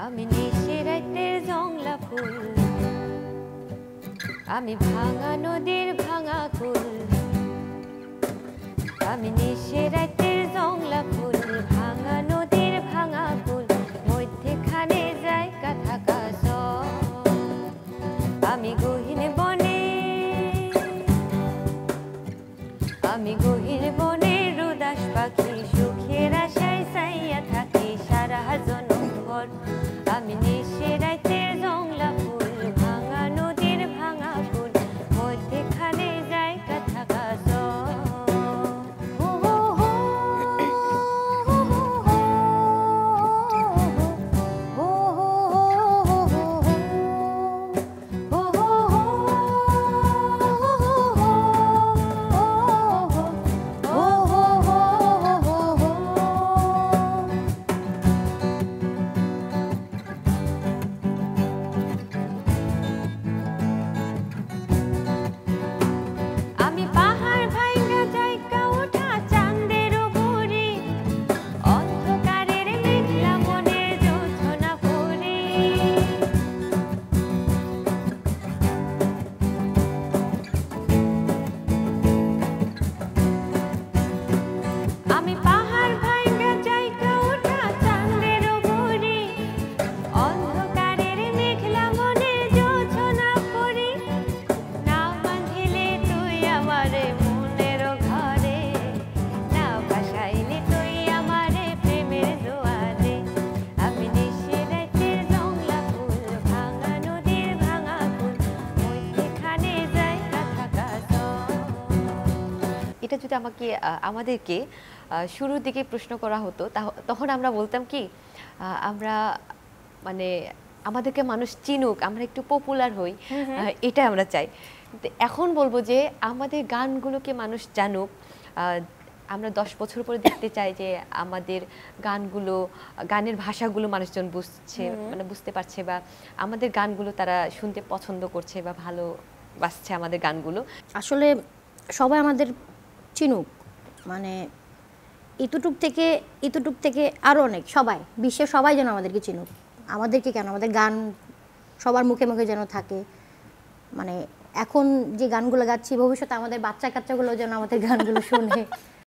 আমি নিশে রাতের জংলা ফুল, আমি ভাঙা নদীর ভাঙা কুল। আমি নিশে রাতের জংলা ফুল, ভাঙা নদীর ভাঙা কুল, মধ্যেখানে জায়গা থাকা সব। আমি গহীন বনে, আমি গহীন বনের উদাস পাখি, সুখের আশায় চাইয়া থাকি সারা জনম ভর। আমি নিশে রাতের জংলা ফুল, ভাঙা নদীর ভাঙা কুল, মধ্যেখানে জায়গা থাকা সব। এটা যদি আমাদেরকে শুরুর দিকে প্রশ্ন করা হতো, তখন আমরা বলতাম কি, আমরা মানে আমাদেরকে মানুষ চিনুক, আমরা একটু পপুলার হই, এটা আমরা চাই। এখন বলবো যে আমাদের গানগুলোকে মানুষ জানুক। আমরা 10 বছর পরে দেখতে চাই যে আমাদের গানগুলো, গানের ভাষাগুলো মানুষজন বুঝছে, মানে বুঝতে পারছে, বা আমাদের গানগুলো তারা শুনতে পছন্দ করছে বা ভালোবাসছে আমাদের গানগুলো। আসলে সবাই আমাদের চিনুক, মানে এতটুক থেকে আরও অনেক, সবাই বিশ্বের সবাই যেন আমাদেরকে চিনুক। আমাদেরকে কেন, আমাদের গান সবার মুখে মুখে যেন থাকে। মানে এখন যে গানগুলো গাচ্ছি, ভবিষ্যতে আমাদের বাচ্চা কাচ্চাগুলো যেন আমাদের গানগুলো শুনে